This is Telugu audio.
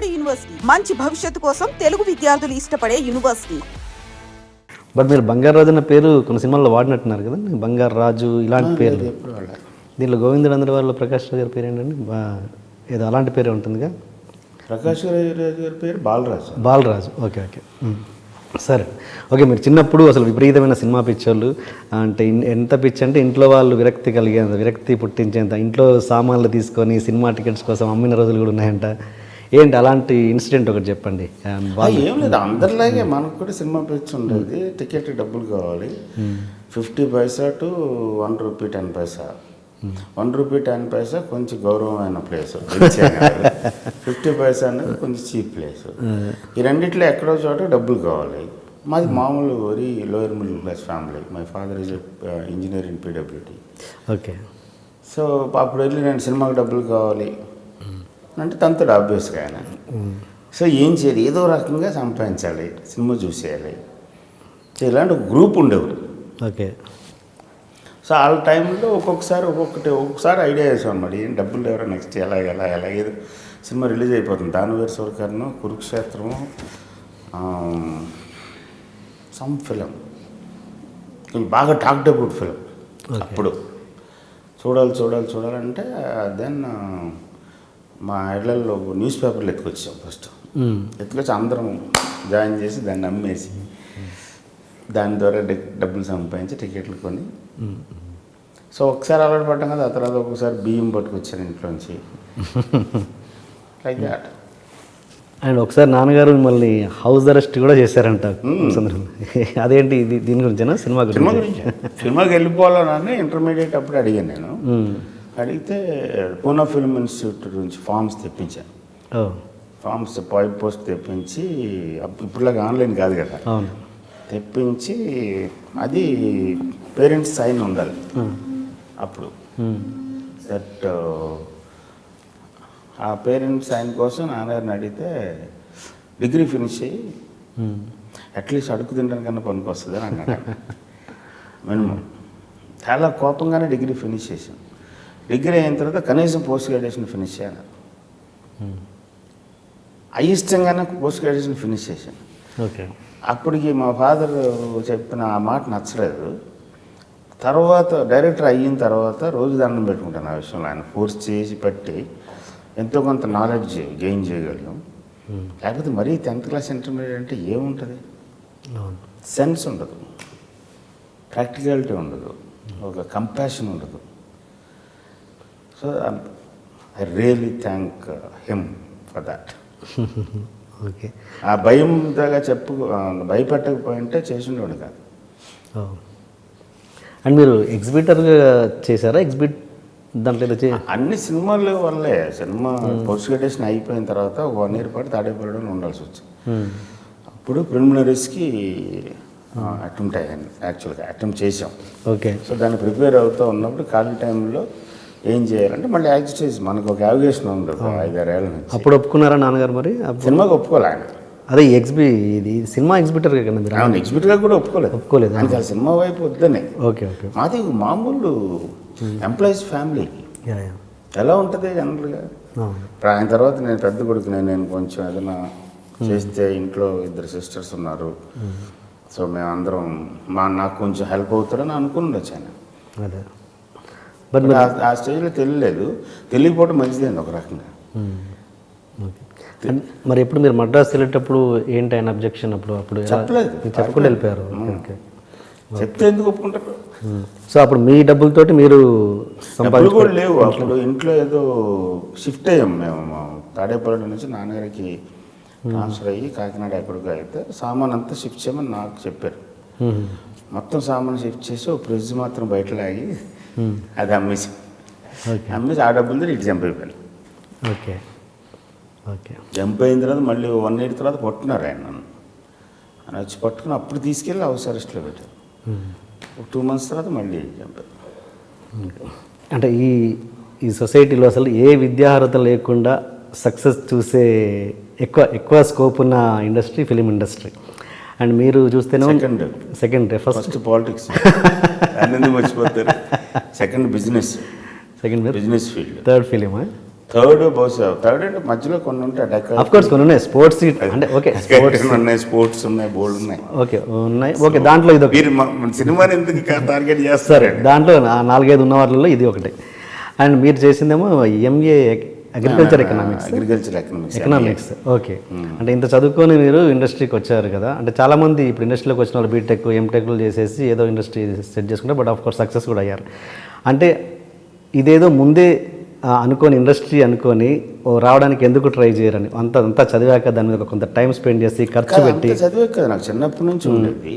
నాడు యూనివర్సిటీ మంచి భవిష్యత్తు కోసం తెలుగు విద్యార్థులు ఇష్టపడే యూనివర్సిటీ. బట్ మీరు బంగారు రాజు అన్న పేరు కొన్ని సినిమాల్లో వాడినట్టున్నారు కదా, బంగారు రాజు ఇలాంటి పేరు. దీంట్లో గోవిందుడు వాళ్ళ ప్రకాష్ రాజు గారి పేరు ఏంటండి, ఏదో అలాంటి పేరే ఉంటుందిగా. ప్రకాష్ రాజు గారి పేరు బాలరాజు. బాలరాజు, ఓకే ఓకే సరే. ఓకే, మీరు చిన్నప్పుడు అసలు విపరీతమైన సినిమా పిచ్చోళ్ళు, అంటే ఎంత పిచ్చి అంటే ఇంట్లో వాళ్ళు విరక్తి పుట్టించేంత ఇంట్లో సామాన్లు తీసుకొని సినిమా టికెట్స్ కోసం అమ్మిన రోజులు కూడా ఉన్నాయంట. ఏంటి అలాంటి ఇన్సిడెంట్ ఒకటి చెప్పండి. ఏం లేదు, అందరిలాగే మనకు కూడా సినిమా పిచ్చి ఉండేది. టికెట్ డబ్బులు కావాలి, 50 పైసా టు 1 రూపీ 10 పైసా. 1 రూపీ 10 పైసా కొంచెం గౌరవమైన ప్లేస్, 50 పైసా అనేది కొంచెం చీప్ ప్లేస్. ఈ రెండిట్లో ఎక్కడో చోట డబ్బులు కావాలి. మాది మామూలు very lower middle class family. My father is engineer in PWT. Okay. So అప్పుడు వెళ్ళి నేను సినిమాకి డబ్బులు కావాలి అంటే తంతడు ఆబ్వియస్గా ఆయన. సో ఏం చేయాలి, ఏదో రకంగా సంపాదించాలి, సినిమా చూసేయాలి. సో ఇలాంటి ఒక గ్రూప్ ఉండేవారు. ఓకే. సో ఆ టైంలో ఒక్కొక్కసారి ఐడియా చేసాం అన్నమాట, ఏం డబ్బులు ఎవరో నెక్స్ట్ ఎలా ఏదో సినిమా రిలీజ్ అయిపోతుంది. దానవీర సూరకర్ణ, కురుక్షేత్రము, సమ్ ఫిలిం బాగా టాక్డ్ అబౌట్ ఫిలిం. అప్పుడు చూడాలంటే దెన్ మా ఇళ్లలో న్యూస్ పేపర్లు ఎత్తుకొచ్చాం. ఫస్ట్ ఎత్తుకొచ్చి అందరం జాయిన్ చేసి దాన్ని అమ్మేసి దాని ద్వారా డబ్బులు సంపాదించి టికెట్లు కొని. సో ఒకసారి అలవాటు పడ్డాం కదా, ఆ తర్వాత ఒక్కొక్కసారి బియ్యం పట్టుకొచ్చాను ఇంట్లోంచి, లైక్ దాట్. అండ్ ఒకసారి నాన్నగారు మిమ్మల్ని హౌస్ అరెస్ట్ కూడా చేశారంట. అదేంటి, దీని గురించేనా? సినిమాకి వెళ్ళిపోవాలని ఇంటర్మీడియట్ అప్పుడు అడిగాను నేను. అడిగితే పూనా ఫిల్మ్ ఇన్స్టిట్యూట్ నుంచి ఫామ్స్ తెప్పించాను. ఫామ్స్ పోస్ట్ తెప్పించి, ఇప్పుడులాగా ఆన్లైన్ కాదు కదా, తెప్పించి అది పేరెంట్స్ సైన్ ఉండాలి అప్పుడు. దట్ ఆ పేరెంట్స్ సైన్ కోసం నాన్నగారిని అడిగితే డిగ్రీ ఫినిష్ అయ్యి అట్లీస్ట్ అడుగు తినడానికన్నా పనికి వస్తుంది అని అన్నాడు. మినిమం చాలా కోపంగానే డిగ్రీ ఫినిష్ చేశాను. డిగ్రీ అయిన తర్వాత కనీసం పోస్ట్ గ్రాడ్యుయేషన్ ఫినిష్ చేయాలి, అయిష్టంగానే పోస్ట్ గ్రాడ్యుయేషన్ ఫినిష్ చేశాను. ఓకే. అప్పటికి మా ఫాదర్ చెప్పిన ఆ మాట నచ్చలేదు. తర్వాత డైరెక్టర్ అయిన తర్వాత రోజు దండం పెట్టుకుంటాను ఆ విషయంలో. ఆయన ఫోర్స్ చేసి పట్టి ఎంతో కొంత నాలెడ్జ్ గెయిన్ చేయగలిగాం. లేకపోతే మరీ 10th క్లాస్ ఇంటర్మీడియట్ అంటే ఏముంటుంది, సెన్స్ ఉండదు, ప్రాక్టికాలిటీ ఉండదు, ఒక కంపాషన్ ఉండదు. So I really thank him for that. Okay. ఆ భయం దాకా భయపెట్టకపోయింటే చేసిండోడు కాదు. అండ్ మీరు ఎగ్జిబిటర్గా చేశారా? దాంట్లో అన్ని సినిమాల వల్లే. సినిమా పోస్ట్ గ్రాడ్యుయేషన్ అయిపోయిన తర్వాత 1 year పాటు తాడేపల్లిలో ఉండాల్సి వచ్చింది. అప్పుడు ప్రిలిమినరీస్కి అటెంప్ట్ చేసాం. ఓకే. సో దాన్ని ప్రిపేర్ అవుతూ ఉన్నప్పుడు ఖాళీ టైంలో ఏం చేయాలంటే మళ్ళీ యాక్ట్ చేసి మనకు ఒక యావిగేషన్ ఉంది 5-6 ఏళ్ళ నుంచి. అప్పుడు ఒప్పుకున్నారా నాన్నగారు? మరి సినిమాకి ఒప్పుకోలే ఆయన. అదే ఇది సినిమా ఎగ్జిబిటర్గా కదా మీరు? అవును, ఎగ్జిబిటర్గా కూడా ఒప్పుకోలేదు. ఆయనకి ఆ సినిమా వైపు వద్దనే. Okay okay. మాది మామూలు ఎంప్లాయీస్ ఫ్యామిలీ. ఎలా ఉంటుంది జనరల్గా. ఇప్పుడు ఆయన తర్వాత నేను పెద్ద కొడుకునే, నేను కొంచెం ఏదైనా చేస్తే ఇంట్లో 2 sisters ఉన్నారు. సో మేమందరం నాకు కొంచెం హెల్ప్ అవుతారని అనుకుని ఆయన. అదే. బట్ ఆ స్టేజ్లో తెలియకపోవడం మంచిదండి ఒక రకంగా. మరి ఎప్పుడు మీరు మద్రాసు వెళ్ళేటప్పుడు ఏంటి ఆయన అబ్జెక్షన్? అప్పుడు చెప్పలేదు, చెప్పకుండా వెళ్ళిపోయారు. చెప్తే ఎందుకు ఒప్పుకుంటారు? సో అప్పుడు మీ డబ్బులతోటి మీరు కూడా లేవు. అప్పుడు ఇంట్లో ఏదో షిఫ్ట్ అయ్యాం మేము. తాడేపల్లి నుంచి నాన్నగారికి ట్రాన్స్ఫర్ అయ్యి కాకినాడ ఎక్కడికి అయితే సామాన్ అంతా షిఫ్ట్ చేయమని నాకు చెప్పారు. మొత్తం సామాన్ షిఫ్ట్ చేసి ఒక ఫ్రిడ్జ్ మాత్రం బయట లాగి అది అమ్మేసి ఆ డబ్బులతో ఇటు జంప్ అయిపోయాను. Okay okay. జంప్ అయిన తర్వాత మళ్ళీ 1 year తర్వాత పట్టుకున్నారు ఆయన నన్ను. ఆయన వచ్చి పట్టుకుని అప్పుడు తీసుకెళ్ళి హౌస్ అరెస్ట్లో పెట్టారు. 2 months తర్వాత మళ్ళీ జంప్ అయ్యారు. అంటే ఈ సొసైటీలో అసలు ఏ విద్యార్హత లేకుండా సక్సెస్ చూసే ఎక్కువ స్కోప్ ఉన్న ఇండస్ట్రీ ఫిలిం ఇండస్ట్రీ. అండ్ మీరు చూస్తేనే సెకండ్ ఫస్ట్ పాలిటిక్స్ మర్చిపోతారు. Second business field. థర్డ్ ఫిలిమా? థర్డ్ అంటే మధ్యలో కొన్ని ఉంటాయి అఫ్ కోర్స్ కొన్ని ఉన్నాయి స్పోర్ట్స్ అంటే ఓకే స్పోర్ట్స్ ఉన్నాయి, స్పోర్ట్స్ ఉన్నాయి, బోల్డ్ ఉన్నాయి. ఓకే ఉన్నాయి. ఓకే దాంట్లో ఇది ఒకటి. మీరు మన సినిమాని ఎందుకు టార్గెట్ సరే చేస్తారు? దాంట్లో 4-5 ఉన్న వాటిల్లో ఇది ఒకటి. అండ్ మీరు చేసిందేమో MA agriculture economics. Economics okay. అంటే ఇంత చదువుకొని మీరు ఇండస్ట్రీకి వచ్చారు కదా, అంటే చాలామంది ఇప్పుడు ఇండస్ట్రీలోకి వచ్చిన వాళ్ళు బీటెక్ ఎంటెక్లు చేసేసి ఏదో ఇండస్ట్రీ సెట్ చేసుకుంటారు, బట్ ఆఫ్ కోర్స్ సక్సెస్ కూడా అయ్యారు. అంటే ఇదేదో ముందే అనుకొని ఇండస్ట్రీ అనుకొని రావడానికి ఎందుకు ట్రై చేయరని, అంతా చదివాక దాని మీద కొంత టైం స్పెండ్ చేసి ఖర్చు పెట్టి. చదివే కదా నాకు చిన్నప్పటి నుంచి ఉండేది.